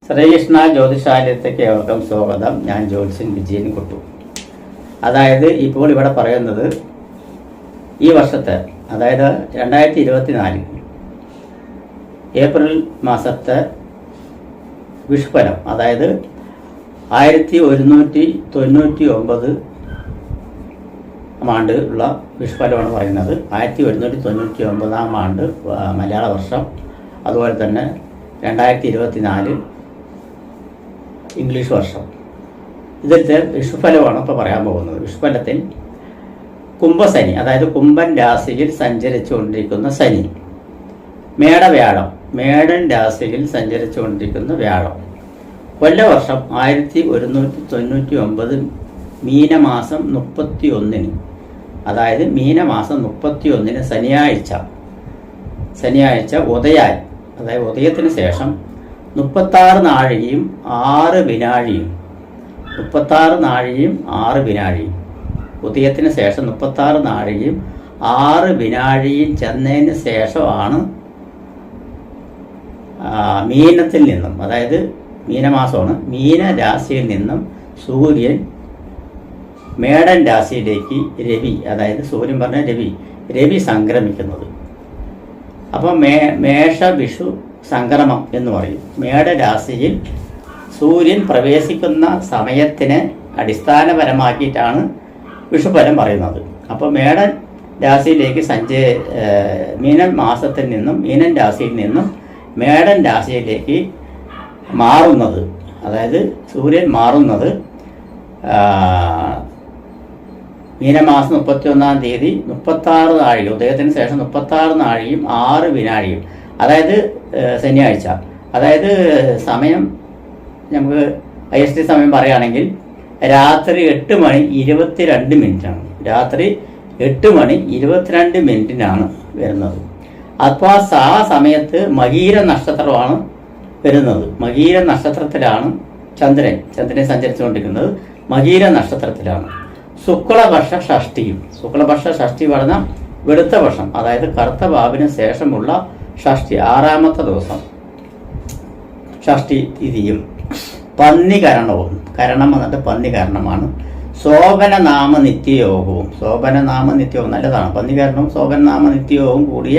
ശ്രീകൃഷ്ണ ജ്യോതിഷാലയത്തേക്ക് ഏവർക്കും സ്വാഗതം. ഞാൻ ജ്യോത്സ്യൻ വിജയൻ കുട്ടു. അതായത് ഇപ്പോൾ ഇവിടെ പറയുന്നത് ഈ വർഷത്തെ, അതായത് 2024 ഏപ്രിൽ മാസത്തെ വിഷുഫലം, അതായത് 1199 ആണ്ട് ഉള്ള വിഷുഫലമാണ് പറയുന്നത്. 1199 ആണ്ട് മലയാള വർഷം, അതുപോലെ തന്നെ 2024 ഇംഗ്ലീഷ് വർഷം. ഇതിലത്തെ വിഷുഫലമാണ് ഇപ്പോൾ പറയാൻ പോകുന്നത്. വിഷുഫലത്തിൽ കുംഭശനി, അതായത് കുംഭൻ രാശിയിൽ സഞ്ചരിച്ചുകൊണ്ടിരിക്കുന്ന ശനി, മേടവ്യാഴം, മേടൻ രാശിയിൽ സഞ്ചരിച്ചുകൊണ്ടിരിക്കുന്ന വ്യാഴം, കൊല്ലവർഷം 1199 മീനമാസം 31, അതായത് മീനമാസം 31 ശനിയാഴ്ച ഉദയായി, അതായത് ഉദയത്തിന് ശേഷം 36 നാഴികയും 6 വിനാഴിയും, 36 നാഴികയും 6 വിനാഴിയും, ഉദയത്തിന് ശേഷം 36 നാഴികയും 6 വിനാഴിയും ചെന്നതിന് ശേഷമാണ് മീനത്തിൽ നിന്നും, അതായത് മീനമാസമാണ്, മീനരാശിയിൽ നിന്നും സൂര്യൻ മേടൻ രാശിയിലേക്ക് അതായത് സൂര്യൻ പറഞ്ഞ രവി സംക്രമിക്കുന്നത്. അപ്പം മേഷ വിഷു സംക്രമം എന്ന് പറയും. മേടരാശിയിൽ സൂര്യൻ പ്രവേശിക്കുന്ന സമയത്തിനെ അടിസ്ഥാനപരമാക്കിയിട്ടാണ് വിഷുഫലം പറയുന്നത്. അപ്പോൾ മേടൻ രാശിയിലേക്ക് മീനൻ രാശിയിൽ നിന്നും മേടൻ രാശിയിലേക്ക് മാറുന്നത്, അതായത് സൂര്യൻ മാറുന്നത് മീനമാസം 31-ാം തീയതി 36 നാഴിക, ഉദയത്തിന് ശേഷം 36 നാഴികയും 6 വിനാഴിയും, അതായത് ശനിയാഴ്ച. അതായത് സമയം നമുക്ക് IST സമയം പറയുകയാണെങ്കിൽ രാത്രി 8:22 രാത്രി 8:22 വരുന്നത്. അപ്പോൾ ആ സമയത്ത് മകീര നക്ഷത്രമാണ് വരുന്നത്. മകീര നക്ഷത്രത്തിലാണ് ചന്ദ്രൻ സഞ്ചരിച്ചുകൊണ്ടിരിക്കുന്നത്. മകീര നക്ഷത്രത്തിലാണ്. ശുക്ലപക്ഷ ഷഷ്ടി പറഞ്ഞ വെളുത്ത പക്ഷം, അതായത് കറുത്ത ബാബിന് ശേഷമുള്ള ഷഷ്ടി, 6ാമത്തെ ദിവസം ഷഷ്ടി തിഥിയും പന്നികരണവും, കരണം വന്നിട്ട് പന്നികരണമാണ്. ശോഭനനാമ നിത്യയോഗവും നല്ലതാണ്. പന്നികരണവും ശോഭനനാമ നിത്യയോഗവും കൂടിയ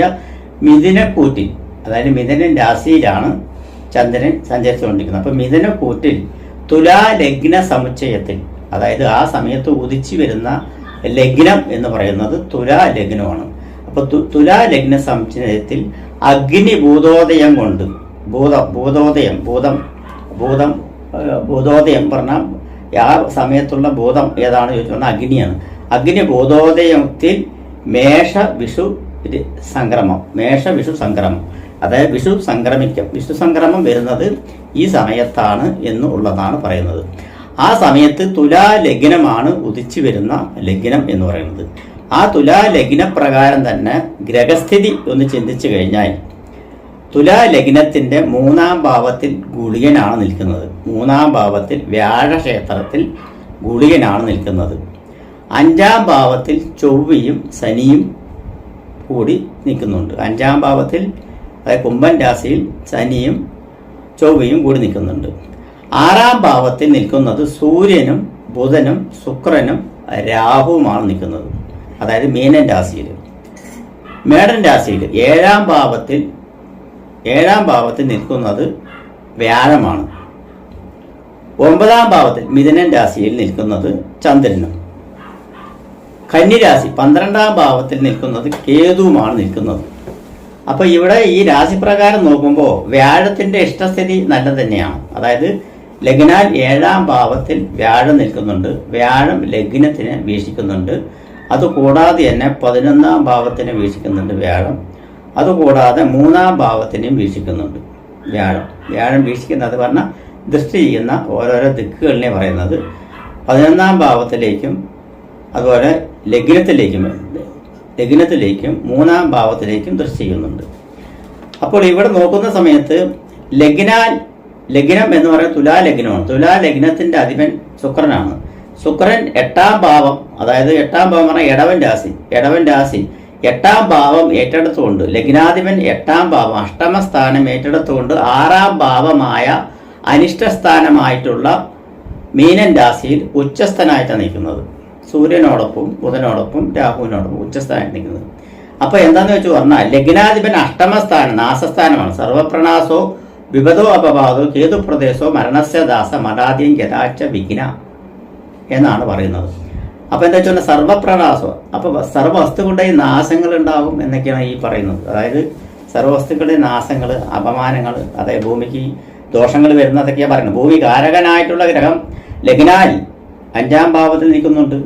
മിഥുനക്കൂറ്റിൽ, അതായത് മിഥുനൻ രാശിയിലാണ് ചന്ദ്രൻ സഞ്ചരിച്ചുകൊണ്ടിരിക്കുന്നത്. അപ്പോൾ മിഥുനക്കൂറ്റിൽ തുലാ ലഗ്ന സമുച്ചയത്തിൽ, അതായത് ആ സമയത്ത് ഉദിച്ചു വരുന്ന ലഗ്നം എന്ന് പറയുന്നത് തുലാ ലഗ്നമാണ്. അപ്പോൾ തുലാ ലഗ്ന സമുച്ചയത്തിൽ അഗ്നി ഭൂതോദയം കൊണ്ട്, ഭൂതോദയം പറഞ്ഞാൽ ആ സമയത്തുള്ള ഭൂതം ഏതാണ് ചോദിച്ചു പറഞ്ഞാൽ അഗ്നിയാണ്. അഗ്നി ഭൂതോദയത്തിൽ മേഷ വിഷു സംക്രമം, അതായത് വിഷു സംക്രമം വരുന്നത് ഈ സമയത്താണ് എന്നുള്ളതാണ് പറയുന്നത്. ആ സമയത്ത് തുലാ ലഗ്നമാണ് ഉദിച്ചു വരുന്ന ലഗ്നം എന്ന് പറയുന്നത്. ആ തുലാ ലഗ്ന പ്രകാരം തന്നെ ഗ്രഹസ്ഥിതി ഒന്ന് ചിന്തിച്ചു കഴിഞ്ഞാൽ തുലാ ലഗ്നത്തിന്റെ 3-ാം ഭാവത്തിൽ ഗുളികനാണ് നിൽക്കുന്നത്. 3-ാം ഭാവത്തിൽ വ്യാഴക്ഷേത്രത്തിൽ ഗുളികനാണ് നിൽക്കുന്നത്. 5-ാം ഭാവത്തിൽ ചൊവ്വയും ശനിയും കൂടി നിൽക്കുന്നുണ്ട്. 5-ാം ഭാവത്തിൽ, അതായത് കുംഭൻ രാശിയിൽ ശനിയും ചൊവ്വയും കൂടി നിൽക്കുന്നുണ്ട്. 6-ാം ഭാവത്തിൽ നിൽക്കുന്നത് സൂര്യനും ബുധനും ശുക്രനും രാഹുവുമാണ് നിൽക്കുന്നത്, അതായത് മീനൻ രാശിയിൽ. മേടൻ രാശിയിൽ 7-ാം ഭാവത്തിൽ നിൽക്കുന്നത് വ്യാഴമാണ്. 9-ാം ഭാവത്തിൽ മിഥുനൻ രാശിയിൽ നിൽക്കുന്നത് ചന്ദ്രനും. കന്നിരാശി 12-ാം ഭാവത്തിൽ നിൽക്കുന്നത് കേതുവുമാണ് നിൽക്കുന്നത്. അപ്പൊ ഇവിടെ ഈ രാശിപ്രകാരം നോക്കുമ്പോൾ വ്യാഴത്തിന്റെ ഇഷ്ടസ്ഥിതി നല്ല തന്നെയാണ്. അതായത് ലഗ്നാൽ 7-ാം ഭാവത്തിൽ വ്യാഴം നിൽക്കുന്നുണ്ട്. വ്യാഴം ലഗ്നത്തിന് വീക്ഷിക്കുന്നുണ്ട്. അതുകൂടാതെ തന്നെ 11-ാം ഭാവത്തിന് വീക്ഷിക്കുന്നുണ്ട് വ്യാഴം. അതുകൂടാതെ 3-ാം ഭാവത്തിനെയും വീക്ഷിക്കുന്നുണ്ട് വ്യാഴം വീക്ഷിക്കുന്നത് പറഞ്ഞാൽ ദൃഷ്ടി ചെയ്യുന്ന ഓരോരോ ദിക്കുകളിനെ പറയുന്നത്. 11-ാം ഭാവത്തിലേക്കും അതുപോലെ ലഗ്നത്തിലേക്കും 3-ാം ഭാവത്തിലേക്കും ദൃഷ്ടി ചെയ്യുന്നുണ്ട്. അപ്പോൾ ഇവിടെ നോക്കുന്ന സമയത്ത് ലഗ്നം എന്ന് പറയുന്നത് തുലാ ലഗ്നമാണ്. തുലാ ലഗ്നത്തിന്റെ അധിപൻ ശുക്രനാണ്. ശുക്രൻ 8-ാം ഭാവം, അതായത് 8-ാം ഭാവം പറഞ്ഞാൽ ഇടവൻ രാശി 8ാം ഭാവം ഏറ്റെടുത്തുകൊണ്ട്, ലഗ്നാധിപൻ 8ാം ഭാവം അഷ്ടമസ്ഥാനം ഏറ്റെടുത്തുകൊണ്ട് 6ാം ഭാവമായ അനിഷ്ടസ്ഥാനമായിട്ടുള്ള മീനൻ രാശിയിൽ ഉച്ചസ്ഥനായിട്ടാണ് നിൽക്കുന്നത്. സൂര്യനോടൊപ്പം ബുധനോടൊപ്പം രാഹുവിനോടൊപ്പം ഉച്ചസ്ഥാനത്ത് നിൽക്കുന്നത്. അപ്പോൾ എന്താന്ന് വെച്ച് പറഞ്ഞാൽ ലഗ്നാധിപൻ അഷ്ടമസ്ഥാനം നാശസ്ഥാനമാണ്. സർവപ്രണാസോ വിപദോ അപവാദോ കേതുപ്രദേശോ മരണസ്യ ദാസ മടാദ്യം ഗതാച്ച വിഘ്ന എന്നാണ് പറയുന്നത്. അപ്പോൾ എന്താ വെച്ചാൽ സർവപ്രണാസോ, അപ്പോൾ സർവ്വവസ്തുക്കളുടെയും നാശങ്ങൾ ഉണ്ടാകും എന്നൊക്കെയാണ് ഈ പറയുന്നത്. അതായത് സർവ്വവസ്തുക്കളുടെ നാശങ്ങൾ, അപമാനങ്ങൾ, അതായത് ഭൂമിക്ക് ദോഷങ്ങൾ വരുന്നതൊക്കെയാണ് പറയുന്നത്. ഭൂമി കാരകനായിട്ടുള്ള ഗ്രഹം ലഗ്നാൽ 5ാം ഭാവത്തിൽ നിൽക്കുന്നുണ്ട്.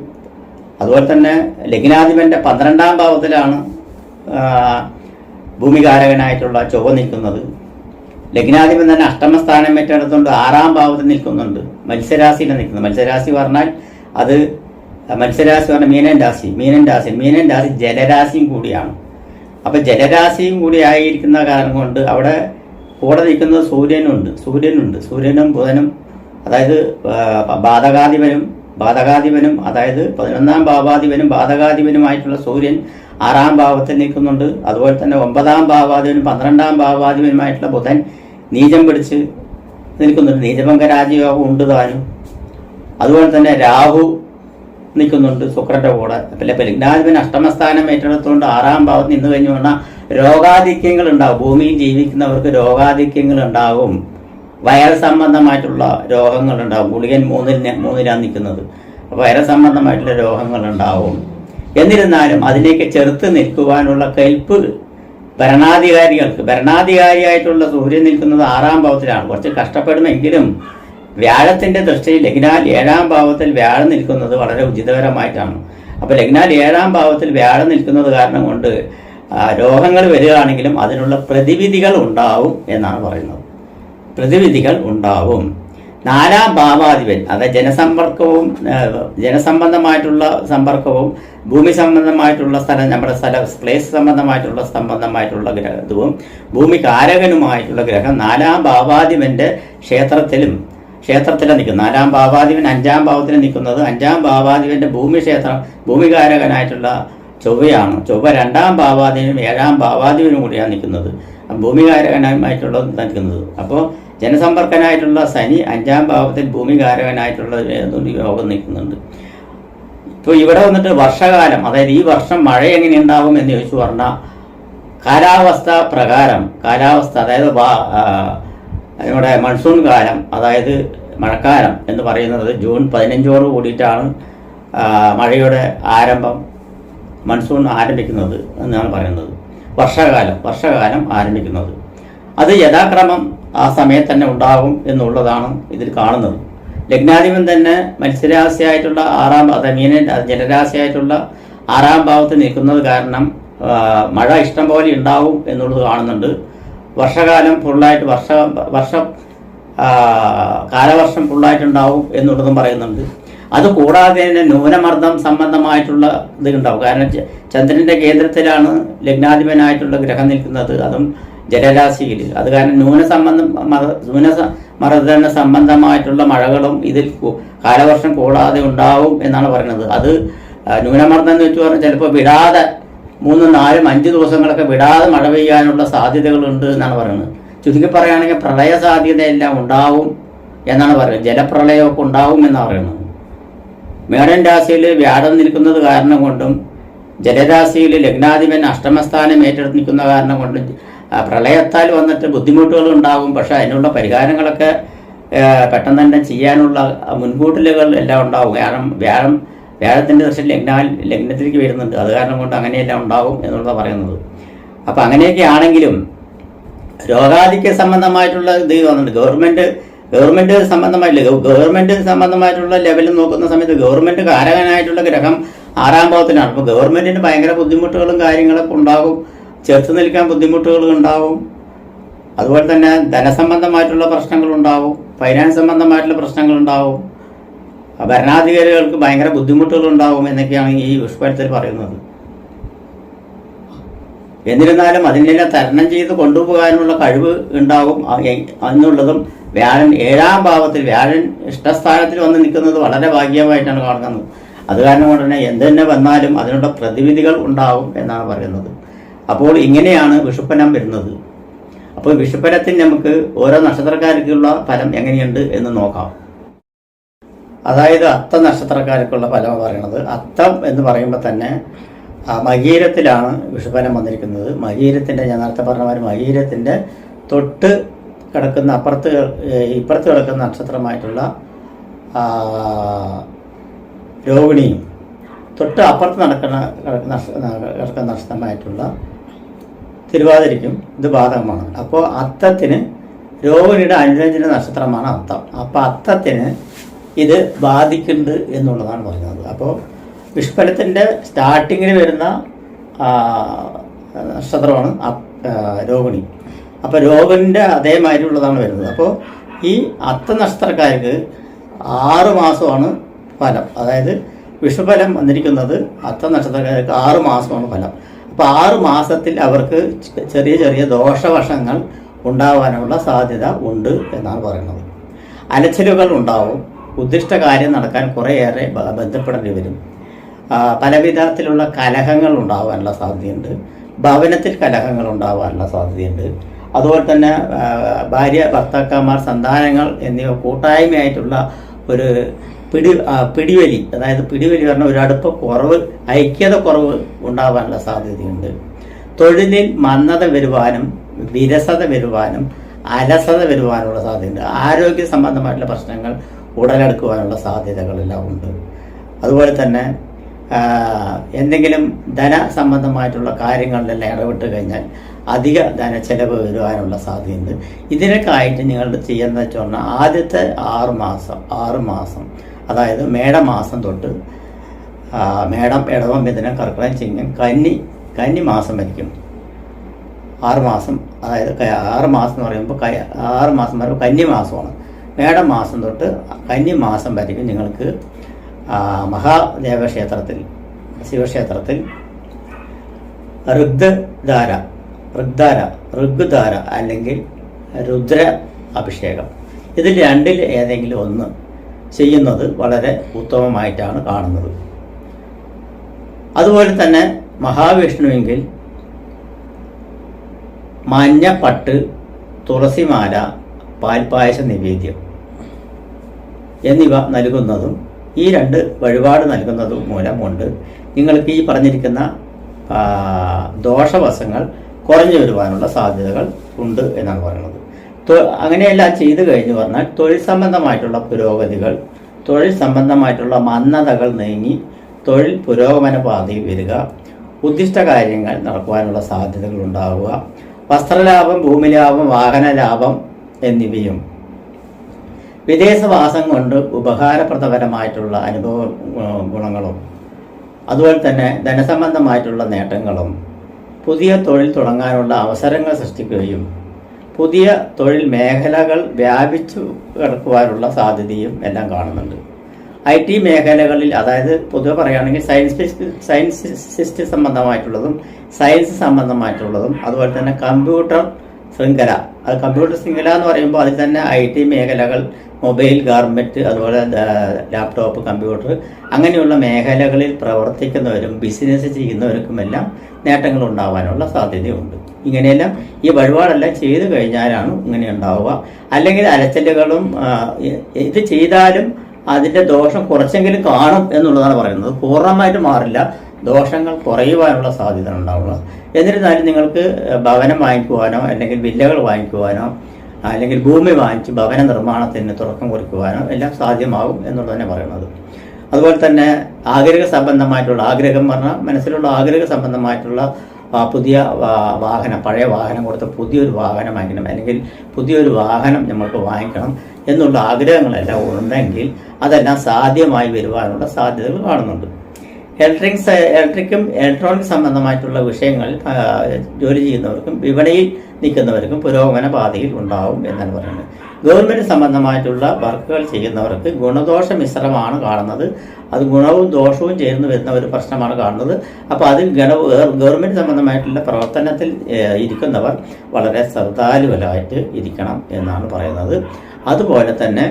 അതുപോലെ തന്നെ ലഗ്നാധിപന്റെ 12ാം ഭാവത്തിലാണ് ഭൂമികാരകനായിട്ടുള്ള ചൊവ്വ നിൽക്കുന്നത്. ലഗ്നാധിപൻ തന്നെ അഷ്ടമസ്ഥാനം ഏറ്റെടുത്തുകൊണ്ട് 6ാം ഭാവത്തിൽ നിൽക്കുന്നുണ്ട്. മത്സ്യരാശിയിൽ നിൽക്കുന്നത്. മത്സ്യരാശി പറഞ്ഞാൽ അത് മത്സ്യരാശി പറഞ്ഞാൽ മീനൻ രാശി ജലരാശിയും കൂടിയാണ്. അപ്പം ജലരാശിയും കൂടി ആയിരിക്കുന്ന കാരണം കൊണ്ട് അവിടെ കൂടെ നിൽക്കുന്നത് സൂര്യനും ബുധനും, അതായത് ബാധകാധിപനും അതായത് 11ാം ഭാവാധിപനും ബാധകാധിപനുമായിട്ടുള്ള സൂര്യൻ 6ാം ഭാവത്തിൽ നിൽക്കുന്നുണ്ട്. അതുപോലെ തന്നെ 9ാം ഭാവാധിപനും 12ാം ഭാവാധിപനുമായിട്ടുള്ള ബുധൻ നീചം പിടിച്ച് നിൽക്കുന്നുണ്ട്. നീചഭംഗ രാജയോഗം ഉണ്ട് താനും. അതുപോലെ തന്നെ രാഹു നിൽക്കുന്നുണ്ട് ശുക്രന്റെ കൂടെ. അപ്പം ലഗ്നാധിപൻ അഷ്ടമസ്ഥാനം ഏറ്റെടുത്തുകൊണ്ട് 6ാം ഭാവത്ത് നിന്ന് കഴിഞ്ഞു പറഞ്ഞാൽ രോഗാധിക്യങ്ങൾ ഉണ്ടാകും. ഭൂമിയിൽ ജീവിക്കുന്നവർക്ക് രോഗാധിക്യങ്ങൾ ഉണ്ടാകും. വൈറൽ സംബന്ധമായിട്ടുള്ള രോഗങ്ങളുണ്ടാകും. ഗുളികൻ 3ലാണ് നിൽക്കുന്നത്. അപ്പോൾ വൈറൽ സംബന്ധമായിട്ടുള്ള രോഗങ്ങളുണ്ടാവും. എന്നിരുന്നാലും അതിലേക്ക് ചെറുത്ത് നിൽക്കുവാനുള്ള കെൽപ്പ് ഭരണാധികാരിയായിട്ടുള്ള സൂര്യൻ നിൽക്കുന്നത് 6ാം ഭാവത്തിലാണ്. കുറച്ച് കഷ്ടപ്പെടുമെങ്കിലും വ്യാഴത്തിന്റെ ദൃഷ്ടിയിൽ ലഗ്നാൽ 7ാം ഭാവത്തിൽ വ്യാഴം നിൽക്കുന്നത് വളരെ ഉചിതകരമായിട്ടാണ്. അപ്പോൾ ലഗ്നാൽ 7ാം ഭാവത്തിൽ വ്യാഴം നിൽക്കുന്നത് കാരണം കൊണ്ട് രോഗങ്ങൾ വരികയാണെങ്കിലും അതിനുള്ള പ്രതിവിധികൾ ഉണ്ടാവും എന്നാണ് പറയുന്നത്. പ്രതിവിധികൾ ഉണ്ടാവും. 4ാം ഭാവാധിപൻ അതായത് ജനസംബന്ധമായിട്ടുള്ള സമ്പർക്കവും ഭൂമി സംബന്ധമായിട്ടുള്ള നമ്മുടെ പ്ലേസ് സംബന്ധമായിട്ടുള്ള ഗ്രഹവും ഭൂമി കാരകനുമായിട്ടുള്ള ഗ്രഹം 4ാം ഭാവാധിപന്റെ ക്ഷേത്രത്തിലാണ് നിൽക്കുന്നത്. 4ാം ഭാവാധിപൻ 5ാം ഭാവത്തിൽ നിൽക്കുന്നത്. 5ാം ഭാവാധിപന്റെ ഭൂമികാരകനായിട്ടുള്ള ചൊവ്വയാണ്. ചൊവ്വ 2ാം ഭാവാധിപനും 7ാം ഭാവാധിപനും കൂടിയാണ് നിൽക്കുന്നത്. ഭൂമികാരകനായിട്ടുള്ള നിൽക്കുന്നത്. അപ്പോൾ ജനസമ്പർക്കനായിട്ടുള്ള ശനി 5ാം ഭാവത്തിൽ ഭൂമികാരകനായിട്ടുള്ള യോഗം നിൽക്കുന്നുണ്ട്. ഇപ്പോൾ ഇവിടെ വന്നിട്ട് വർഷകാലം, അതായത് ഈ വർഷം മഴ എങ്ങനെ ഉണ്ടാകും എന്ന് ചോദിച്ചു പറഞ്ഞാൽ കാലാവസ്ഥ അതായത് നമ്മുടെ മൺസൂൺ കാലം, അതായത് മഴക്കാലം എന്ന് പറയുന്നത് ജൂൺ 15 കൂടിയിട്ടാണ് മഴയുടെ ആരംഭം, മൺസൂൺ ആരംഭിക്കുന്നത് എന്നാണ് പറയുന്നത്. വർഷകാലം ആരംഭിക്കുന്നത് അത് യഥാക്രമം ആ സമയത്ത് തന്നെ ഉണ്ടാകും എന്നുള്ളതാണ് ഇതിൽ കാണുന്നത്. ലഗ്നാധിപൻ തന്നെ മത്സ്യരാശിയായിട്ടുള്ള 6ാം ജലരാശിയായിട്ടുട്ടുള്ള 6ാം ഭാവത്തിൽ നിൽക്കുന്നത് കാരണം മഴ ഇഷ്ടം പോലെ ഉണ്ടാവും എന്നുള്ളത് കാണുന്നുണ്ട്. വർഷകാലം ഫുള്ളായിട്ട് കാലവർഷം ഫുള്ളായിട്ടുണ്ടാവും എന്നുള്ളതും പറയുന്നുണ്ട്. അതുകൂടാതെ തന്നെ ന്യൂനമർദ്ദം സംബന്ധമായിട്ടുള്ള ഇത് ഉണ്ടാവും. കാരണം ചന്ദ്രന്റെ കേന്ദ്രത്തിലാണ് ലഗ്നാധിപനായിട്ടുള്ള ഗ്രഹം നിൽക്കുന്നത്, അതും ജലരാശിയിൽ. അത് കാരണം ന്യൂനമർദ്ദന സംബന്ധമായിട്ടുള്ള മഴകളും ഇതിൽ കാലവർഷം കൂടാതെ ഉണ്ടാവും എന്നാണ് പറയുന്നത്. അത് ന്യൂനമർദ്ദം എന്ന് വെച്ച് പറഞ്ഞാൽ ചിലപ്പോൾ വിടാതെ 3, 4, 5 ദിവസങ്ങളൊക്കെ വിടാതെ മഴ പെയ്യാനുള്ള സാധ്യതകളുണ്ട് എന്നാണ് പറയുന്നത്. ചുരുക്കി പറയുകയാണെങ്കിൽ പ്രളയ സാധ്യതയെല്ലാം ഉണ്ടാവും എന്നാണ് പറയുന്നത്. ജലപ്രളയമൊക്കെ ഉണ്ടാവും എന്നാണ് പറയുന്നത്. മേടൻ രാശിയിൽ വ്യാഴം നിൽക്കുന്നത് കാരണം കൊണ്ടും ജലരാശിയിൽ ലഗ്നാധിപൻ അഷ്ടമസ്ഥാനം ഏറ്റെടുത്ത് നിൽക്കുന്ന കാരണം കൊണ്ടും പ്രളയത്താൽ വന്നിട്ട് ബുദ്ധിമുട്ടുകൾ ഉണ്ടാകും. പക്ഷെ അതിനുള്ള പരിഹാരങ്ങളൊക്കെ പെട്ടെന്ന് തന്നെ ചെയ്യാനുള്ള മുൻകൂട്ടലുകൾ എല്ലാം ഉണ്ടാവും. കാരണം വ്യാഴത്തിൻ്റെ ദൃഷ്ടി ലഗ്നത്തിലേക്ക് വരുന്നുണ്ട്. അത് കാരണം കൊണ്ട് അങ്ങനെയെല്ലാം ഉണ്ടാവും എന്നുള്ളത് പറയുന്നത്. അപ്പം അങ്ങനെയൊക്കെ ആണെങ്കിലും രോഗാധിക്യ സംബന്ധമായിട്ടുള്ള ഇത് വന്നിട്ടുണ്ട്. ഗവൺമെന്റ് സംബന്ധമായിട്ടുള്ള ലെവലിൽ നോക്കുന്ന സമയത്ത് ഗവൺമെന്റ് കാരകനായിട്ടുള്ള ഗ്രഹം 6ാം ഭാവത്തിലാണ്. അപ്പോൾ ഗവൺമെന്റിന് ഭയങ്കര ബുദ്ധിമുട്ടുകളും കാര്യങ്ങളൊക്കെ ഉണ്ടാകും. ചേർത്ത് നിൽക്കാൻ ബുദ്ധിമുട്ടുകൾ ഉണ്ടാവും. അതുപോലെ തന്നെ ധനസംബന്ധമായിട്ടുള്ള പ്രശ്നങ്ങളുണ്ടാവും, ഫൈനാൻസ് സംബന്ധമായിട്ടുള്ള പ്രശ്നങ്ങളുണ്ടാവും, ഭരണാധികാരികൾക്ക് ഭയങ്കര ബുദ്ധിമുട്ടുകളുണ്ടാവും എന്നൊക്കെയാണ് ഈ വിഷുഫലത്തിൽ പറയുന്നത്. എന്നിരുന്നാലും അതിനെല്ലാം തരണം ചെയ്ത് കൊണ്ടുപോകാനുള്ള കഴിവ് ഉണ്ടാവും എന്നുള്ളതും വ്യാഴൻ 7ാം ഭാവത്തിൽ വ്യാഴൻ ഇഷ്ടസ്ഥാനത്തിൽ വന്ന് നിൽക്കുന്നത് വളരെ ഭാഗ്യമായിട്ടാണ് കാണുന്നത്. അത് കാരണം കൊണ്ട് തന്നെ എന്ത് തന്നെ വന്നാലും അതിനുള്ള പ്രതിവിധികൾ ഉണ്ടാവും എന്നാണ് പറയുന്നത്. അപ്പോൾ ഇങ്ങനെയാണ് വിഷുപ്പനം വരുന്നത്. അപ്പോൾ വിഷുഫലത്തിൽ നമുക്ക് ഓരോ നക്ഷത്രക്കാർക്കുള്ള ഫലം എങ്ങനെയുണ്ട് എന്ന് നോക്കാം. അതായത് അത്ത നക്ഷത്രക്കാർക്കുള്ള ഫലം പറയുന്നത്, അത്തം എന്ന് പറയുമ്പോൾ തന്നെ മകീരത്തിലാണ് വിഷുഫലം വന്നിരിക്കുന്നത്. മകീരത്തിൻ്റെ, ഞാൻ നേരത്തെ പറഞ്ഞ മാതിരി മകീരത്തിൻ്റെ തൊട്ട് കിടക്കുന്ന ഇപ്പുറത്ത് കിടക്കുന്ന നക്ഷത്രമായിട്ടുള്ള രോഹിണിയും തൊട്ട് അപ്പുറത്ത് കിടക്കുന്ന നക്ഷത്രമായിട്ടുള്ള തിരുവാതിരയ്ക്കും ഇത് ബാധകമാണ്. അപ്പോൾ അത്തത്തിന് രോഹിണിയുടെ അനുരഞ്ജന നക്ഷത്രമാണ് അത്തം. അപ്പോൾ അത്തത്തിന് ഇത് ബാധിക്കുന്നുണ്ട് എന്നുള്ളതാണ് പറയുന്നത്. അപ്പോൾ വിഷുഫലത്തിൻ്റെ സ്റ്റാർട്ടിങ്ങിൽ വരുന്ന നക്ഷത്രമാണ് രോഹിണി. അപ്പോൾ രോഹിണിൻ്റെ അതേമാതിരിയുള്ളതാണ് വരുന്നത്. അപ്പോൾ ഈ അത്ത നക്ഷത്രക്കാർക്ക് 6 മാസമാണ് ഫലം. അതായത് വിഷുഫലം വന്നിരിക്കുന്നത് അത്ത നക്ഷത്രക്കാർക്ക് 6 മാസമാണ് ഫലം. അപ്പോൾ 6 മാസത്തിൽ അവർക്ക് ചെറിയ ചെറിയ ദോഷവശങ്ങൾ ഉണ്ടാവാനുള്ള സാധ്യത ഉണ്ട് എന്നാണ് പറയുന്നത്. അലച്ചിലുകൾ ഉണ്ടാവും, ഉദ്ദിഷ്ട കാര്യം നടക്കാൻ കുറേയേറെ ബന്ധപ്പെടേണ്ടി വരും, പലവിധത്തിലുള്ള കലഹങ്ങൾ ഉണ്ടാവാനുള്ള സാധ്യതയുണ്ട്, ഭവനത്തിൽ കലഹങ്ങൾ ഉണ്ടാവാനുള്ള സാധ്യതയുണ്ട്. അതുപോലെ തന്നെ ഭാര്യ, ഭർത്താക്കന്മാർ, സന്താനങ്ങൾ എന്നിവ കൂട്ടായ്മയായിട്ടുള്ള ഒരു പിടിവലി, അതായത് പിടിവലി പറഞ്ഞാൽ ഒരു അടുപ്പക്കുറവ്, ഐക്യത കുറവ് ഉണ്ടാവാനുള്ള സാധ്യതയുണ്ട്. തൊഴിലിൽ മന്ദത വരുവാനും വിരസത വരുവാനും അലസത വരുവാനുള്ള സാധ്യതയുണ്ട്. ആരോഗ്യ സംബന്ധമായിട്ടുള്ള പ്രശ്നങ്ങൾ ഉടലെടുക്കുവാനുള്ള സാധ്യതകളെല്ലാം ഉണ്ട്. അതുപോലെ തന്നെ എന്തെങ്കിലും ധന സംബന്ധമായിട്ടുള്ള കാര്യങ്ങളിലെല്ലാം ഇടപെട്ട് കഴിഞ്ഞാൽ അധിക ധനച്ചെലവ് വരുവാനുള്ള സാധ്യതയുണ്ട്. ഇതിനൊക്കെ ആയിട്ട് നിങ്ങൾ ചെയ്യുന്നത് വെച്ചാൽ ആദ്യത്തെ 6 മാസം അതായത് മേടമാസം തൊട്ട് മേടം, ഇടവം, മിഥുനം, കർക്കിടകം, ചിങ്ങം, കന്നി മാസം വരിക്കും 6 മാസം. അതായത് 6 മാസം എന്ന് പറയുമ്പോൾ 6 മാസം പറയുമ്പോൾ കന്നിമാസമാണ്. മേടമാസം തൊട്ട് കന്നിമാസം വരിക്കും നിങ്ങൾക്ക് മഹാദേവ ക്ഷേത്രത്തിൽ, ശിവക്ഷേത്രത്തിൽ ഋഗ്ധാര അല്ലെങ്കിൽ രുദ്ര അഭിഷേകം, ഇതിൽ രണ്ടിൽ ഏതെങ്കിലും ഒന്ന് ചെയ്യുന്നത് വളരെ ഉത്തമമായിട്ടാണ് കാണുന്നത്. അതുപോലെ തന്നെ മഹാവിഷ്ണുവെങ്കിൽ മഞ്ഞപ്പട്ട്, തുളസിമാല, പാൽപ്പായസ നിവേദ്യം എന്നിവ നൽകുന്നതും ഈ 2 വഴിപാട് നൽകുന്നതും മൂലം കൊണ്ട് നിങ്ങൾക്ക് ഈ പറഞ്ഞിരിക്കുന്ന ദോഷവശങ്ങൾ കുറഞ്ഞു വരുവാനുള്ള സാധ്യതകൾ ഉണ്ട് എന്നാണ് പറയുന്നത്. അങ്ങനെയെല്ലാം ചെയ്തു കഴിഞ്ഞു പറഞ്ഞാൽ തൊഴിൽ സംബന്ധമായിട്ടുള്ള പുരോഗതികൾ, തൊഴിൽ സംബന്ധമായിട്ടുള്ള മന്ദതകൾ നീങ്ങി തൊഴിൽ പുരോഗമന പാതയിൽ വരിക, ഉദ്ദിഷ്ട കാര്യങ്ങൾ നടക്കുവാനുള്ള സാധ്യതകൾ ഉണ്ടാവുക, വസ്ത്രലാഭം, ഭൂമിലാഭം, വാഹനലാഭം എന്നിവയും വിദേശവാസം കൊണ്ട് ഉപകാരപ്രദപരമായിട്ടുള്ള അനുഭവ ഗുണങ്ങളും അതുപോലെ തന്നെ ധനസംബന്ധമായിട്ടുള്ള നേട്ടങ്ങളും പുതിയ തൊഴിൽ തുടങ്ങാനുള്ള അവസരങ്ങൾ സൃഷ്ടിക്കുകയും പുതിയ തൊഴിൽ മേഖലകൾ വ്യാപിച്ചു കിടക്കുവാനുള്ള സാധ്യതയും എല്ലാം കാണുന്നുണ്ട്. IT മേഖലകളിൽ, അതായത് പൊതുവെ പറയുകയാണെങ്കിൽ സയൻസിസ്റ്റ് സംബന്ധമായിട്ടുള്ളതും സയൻസ് സംബന്ധമായിട്ടുള്ളതും അതുപോലെ തന്നെ കമ്പ്യൂട്ടർ ശൃംഖല എന്ന് പറയുമ്പോൾ അതിൽ തന്നെ IT മേഖലകൾ, മൊബൈൽ, ഗാർമെൻറ്റ്, അതുപോലെ ലാപ്ടോപ്പ്, കമ്പ്യൂട്ടർ അങ്ങനെയുള്ള മേഖലകളിൽ പ്രവർത്തിക്കുന്നവരും ബിസിനസ് ചെയ്യുന്നവർക്കുമെല്ലാം നേട്ടങ്ങൾ ഉണ്ടാവാനുള്ള സാധ്യതയുണ്ട്. ഇങ്ങനെയെല്ലാം ഈ വഴിപാടെല്ലാം ചെയ്തു കഴിഞ്ഞാലാണ് ഇങ്ങനെ ഉണ്ടാവുക. അല്ലെങ്കിൽ അലച്ചലുകളും ഇത് ചെയ്താലും അതിൻ്റെ ദോഷം കുറച്ചെങ്കിലും കാണും എന്നുള്ളതാണ് പറയുന്നത്. പൂർണ്ണമായിട്ട് മാറില്ല, ദോഷങ്ങൾ കുറയുവാനുള്ള സാധ്യത ഉണ്ടാവുക. എന്നിരുന്നാലും നിങ്ങൾക്ക് ഭവനം വാങ്ങിക്കുവാനോ അല്ലെങ്കിൽ വില്ലകൾ വാങ്ങിക്കുവാനോ അല്ലെങ്കിൽ ഭൂമി വാങ്ങിച്ച് ഭവന നിർമ്മാണത്തിന് തുടക്കം കുറിക്കുവാനോ എല്ലാം സാധ്യമാകും എന്നുള്ളതാണ് പറയുന്നത്. അതുപോലെ തന്നെ ആഗ്രഹ സംബന്ധമായിട്ടുള്ള, ആഗ്രഹം പറഞ്ഞാൽ മനസ്സിലുള്ള ആഗ്രഹ സംബന്ധമായിട്ടുള്ള പുതിയ വാഹനം, പഴയ വാഹനം കൊടുത്ത് പുതിയൊരു വാഹനം വാങ്ങിക്കണം അല്ലെങ്കിൽ പുതിയൊരു വാഹനം നമ്മൾക്ക് വാങ്ങിക്കണം എന്നുള്ള ആഗ്രഹങ്ങളെല്ലാം ഉണ്ടെങ്കിൽ അതെല്ലാം സാധ്യമായി വരുവാനുള്ള സാധ്യതകൾ കാണുന്നുണ്ട്. ഇലക്ട്രിക്കും ഇലക്ട്രോണിക് സംബന്ധമായിട്ടുള്ള വിഷയങ്ങൾ ജോലി ചെയ്യുന്നവർക്കും വിപണിയിൽ നിൽക്കുന്നവർക്കും പുരോഗമന പാതയിൽ ഉണ്ടാവും എന്നാണ് പറയുന്നത്. ഗവൺമെൻറ് സംബന്ധമായിട്ടുള്ള വർക്കുകൾ ചെയ്യുന്നവർക്ക് ഗുണദോഷ മിശ്രമാണ് കാണുന്നത്. അത് ഗുണവും ദോഷവും ചേർന്ന് വരുന്ന ഒരു പ്രശ്നമാണ് കാണുന്നത്. അപ്പോൾ അതിൽ ഗവൺമെൻറ് സംബന്ധമായിട്ടുള്ള പ്രവർത്തനത്തിൽ ഇരിക്കുന്നവർ വളരെ ശ്രദ്ധാലുവായിട്ട് ഇരിക്കണം എന്നാണ് പറയുന്നത്. അതുപോലെ തന്നെ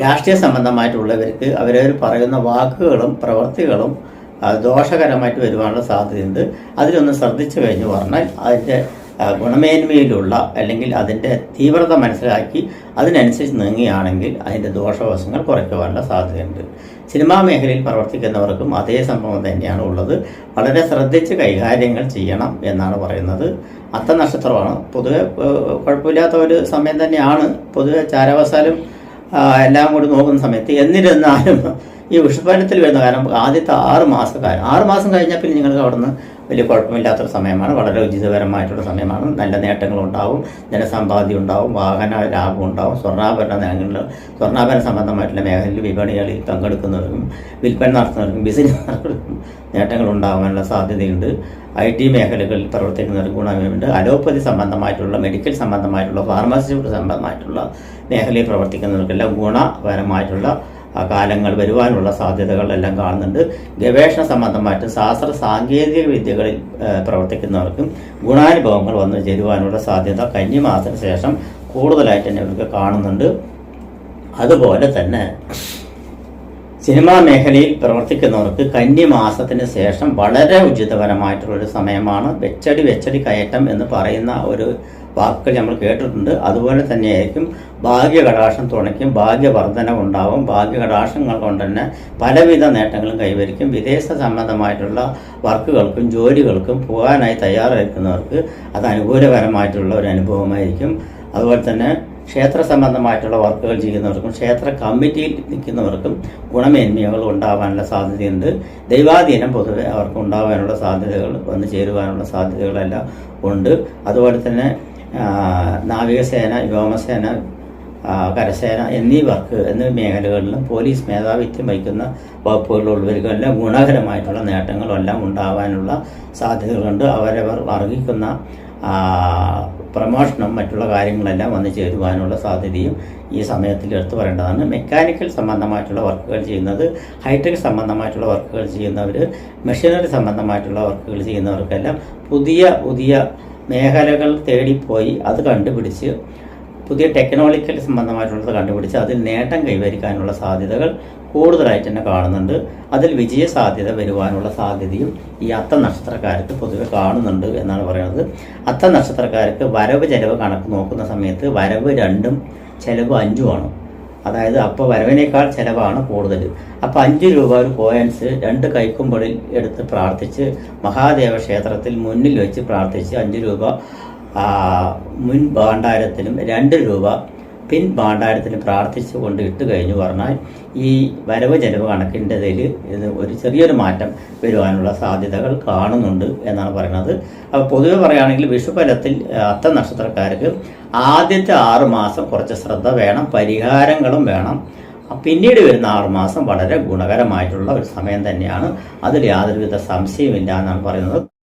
രാഷ്ട്രീയ സംബന്ധമായിട്ടുള്ളവർക്ക് അവരവർ പറയുന്ന വാക്കുകളും പ്രവൃത്തികളും ദോഷകരമായിട്ട് വരുവാനുള്ള സാധ്യതയുണ്ട്. അതിലൊന്ന് ശ്രദ്ധിച്ചു കഴിഞ്ഞു പറഞ്ഞാൽ അതിൻ്റെ ഗുണമേന്മയിലുള്ള അല്ലെങ്കിൽ അതിൻ്റെ തീവ്രത മനസ്സിലാക്കി അതിനനുസരിച്ച് നീങ്ങുകയാണെങ്കിൽ അതിൻ്റെ ദോഷവശങ്ങൾ കുറയ്ക്കുവാനുള്ള സാധ്യതയുണ്ട്. സിനിമാ മേഖലയിൽ പ്രവർത്തിക്കുന്നവർക്കും അതേ സംഭവം തന്നെയാണ് ഉള്ളത്. വളരെ ശ്രദ്ധിച്ച് കൈകാര്യങ്ങൾ ചെയ്യണം എന്നാണ് പറയുന്നത്. അത്തനക്ഷത്രമാണ് പൊതുവെ കുഴപ്പമില്ലാത്ത ഒരു സമയം തന്നെയാണ്. പൊതുവെ ചാരവസാലും എല്ലാം കൂടി നോക്കുന്ന സമയത്ത്. എന്നിരുന്നാലും ഈ വിഷുഫലത്തിൽ വരുന്ന കാരണം ആദ്യത്തെ 6 മാസക്കാലം 6 മാസം കഴിഞ്ഞാൽ പിന്നെ നിങ്ങൾക്ക് അവിടുന്ന് വലിയ കുഴപ്പമില്ലാത്തൊരു സമയമാണ്. വളരെ ഉചിതപരമായിട്ടുള്ള സമയമാണ്. നല്ല നേട്ടങ്ങളുണ്ടാവും, ധനസമ്പാദ്യം ഉണ്ടാവും, വാഹന ലാഭം ഉണ്ടാവും. സ്വർണ്ണാഭരണ സംബന്ധമായിട്ടുള്ള മേഖലയിൽ വിപണികളിൽ പങ്കെടുക്കുന്നവർക്കും വിൽപ്പന നടത്തുന്നവർക്കും ബിസിനസ് നടത്തുന്നവർക്കും നേട്ടങ്ങൾ ഉണ്ടാകാനുള്ള സാധ്യതയുണ്ട്. IT മേഖലകളിൽ പ്രവർത്തിക്കുന്നവർക്ക് ഗുണമുണ്ട്. അലോപ്പതി സംബന്ധമായിട്ടുള്ള, മെഡിക്കൽ സംബന്ധമായിട്ടുള്ള, ഫാർമസ്യൂട്ടിക്കൽ സംബന്ധമായിട്ടുള്ള മേഖലയിൽ പ്രവർത്തിക്കുന്നവർക്കെല്ലാം ഗുണപരമായിട്ടുള്ള കാലങ്ങൾ വരുവാനുള്ള സാധ്യതകളെല്ലാം കാണുന്നുണ്ട്. ഗവേഷണ സംബന്ധമായിട്ട് ശാസ്ത്ര സാങ്കേതിക വിദ്യകളിൽ പ്രവർത്തിക്കുന്നവർക്കും ഗുണാനുഭവങ്ങൾ വന്നു ചേരുവാനുള്ള സാധ്യത കന്നിമാസത്തിന് ശേഷം കൂടുതലായിട്ട് തന്നെ ഇവർക്ക് കാണുന്നുണ്ട്. അതുപോലെ തന്നെ സിനിമാ മേഖലയിൽ പ്രവർത്തിക്കുന്നവർക്ക് കന്നിമാസത്തിന് ശേഷം വളരെ ഉചിതപരമായിട്ടുള്ളൊരു സമയമാണ്. വെച്ചടി കയറ്റം എന്ന് പറയുന്ന ഒരു വാക്കുകൾ നമ്മൾ കേട്ടിട്ടുണ്ട്. അതുപോലെ തന്നെയായിരിക്കും ഭാഗ്യകടാക്ഷം തുണയ്ക്കും, ഭാഗ്യവർദ്ധനവുണ്ടാവും. ഭാഗ്യകടാക്ഷങ്ങൾ കൊണ്ട് തന്നെ പലവിധ നേട്ടങ്ങളും കൈവരിക്കും. വിദേശ സംബന്ധമായിട്ടുള്ള വർക്കുകൾക്കും ജോലികൾക്കും പോകാനായി തയ്യാറെടുക്കുന്നവർക്ക് അത് അനുകൂലപരമായിട്ടുള്ള ഒരു അനുഭവമായിരിക്കും. അതുപോലെ തന്നെ ക്ഷേത്ര സംബന്ധമായിട്ടുള്ള വർക്കുകൾ ചെയ്യുന്നവർക്കും ക്ഷേത്ര കമ്മിറ്റിയിൽ നിൽക്കുന്നവർക്കും ഗുണമേന്മകൾ ഉണ്ടാകാനുള്ള സാധ്യതയുണ്ട്. ദൈവാധീനം പൊതുവെ അവർക്ക് ഉണ്ടാകാനുള്ള സാധ്യതകൾ വന്നു ചേരുവാനുള്ള സാധ്യതകളെല്ലാം ഉണ്ട്. അതുപോലെ തന്നെ നാവികസേന, വ്യോമസേന, കരസേന എന്നീ മേഖലകളിലും പോലീസ് മേധാവിത്വം വഹിക്കുന്ന വകുപ്പുകളുള്ളവർക്കെല്ലാം ഗുണകരമായിട്ടുള്ള നേട്ടങ്ങളെല്ലാം ഉണ്ടാകാനുള്ള സാധ്യതകളുണ്ട്. അവരവർ അർഹിക്കുന്ന പ്രമോഷനും മറ്റുള്ള കാര്യങ്ങളെല്ലാം വന്നു ചേരുവാനുള്ള സാധ്യതയും ഈ സമയത്തിൽ എടുത്തു പറയേണ്ടതാണ്. മെക്കാനിക്കൽ സംബന്ധമായിട്ടുള്ള വർക്കുകൾ ചെയ്യുന്നത്, ഹൈടെക് സംബന്ധമായിട്ടുള്ള വർക്കുകൾ ചെയ്യുന്നവർ, മെഷീനറി സംബന്ധമായിട്ടുള്ള വർക്കുകൾ ചെയ്യുന്നവർക്കെല്ലാം പുതിയ മേഖലകൾ തേടിപ്പോയി അത് കണ്ടുപിടിച്ച് പുതിയ ടെക്നോളജിക്കൽ സംബന്ധമായിട്ടുള്ളത് കണ്ടുപിടിച്ച് അതിൽ നേട്ടം കൈവരിക്കാനുള്ള സാധ്യതകൾ കൂടുതലായിട്ട് തന്നെ കാണുന്നുണ്ട്. അതിൽ വിജയ സാധ്യത വരുവാനുള്ള സാധ്യതയും ഈ അത്ത നക്ഷത്രക്കാർക്ക് പൊതുവെ കാണുന്നുണ്ട് എന്നാണ് പറയുന്നത്. അത്ത നക്ഷത്രക്കാർക്ക് വരവ് ചെലവ് കണക്ക് നോക്കുന്ന സമയത്ത് വരവ് 2ഉം ചെലവ് 5ഉമാണ്. അതായത് അപ്പോൾ വരവിനേക്കാൾ ചിലവാണ് കൂടുതൽ. അപ്പോൾ 5 രൂപ ഒരു കോയിൻസ് 2 കൈക്കുമ്പിളിൽ എടുത്ത് പ്രാർത്ഥിച്ച് മഹാദേവ ക്ഷേത്രത്തിൽ മുന്നിൽ വെച്ച് പ്രാർത്ഥിച്ച് 5 രൂപ മുൻ ഭാണ്ഡാരത്തിലും 2 രൂപ പിൻ ഭാണ്ഡാരത്തിലും പ്രാർത്ഥിച്ചു കൊണ്ട് ഇട്ട് കഴിഞ്ഞു പറഞ്ഞാൽ ഈ വരവ് ചെലവ് കണക്കിൻ്റെതിൽ ഇത് ഒരു ചെറിയൊരു മാറ്റം വരുവാനുള്ള സാധ്യതകൾ കാണുന്നുണ്ട് എന്നാണ് പറയുന്നത്. അപ്പോൾ പൊതുവെ പറയുകയാണെങ്കിൽ വിഷുഫലത്തിൽ അത്ത നക്ഷത്രക്കാർക്ക് ആദ്യത്തെ 6 മാസം കുറച്ച് ശ്രദ്ധ വേണം, പരിഹാരങ്ങളും വേണം. പിന്നീട് വരുന്ന 6 മാസം വളരെ ഗുണകരമായിട്ടുള്ള ഒരു സമയം തന്നെയാണ്. അതിൽ യാതൊരുവിധ സംശയമില്ല എന്നാണ് പറയുന്നത്.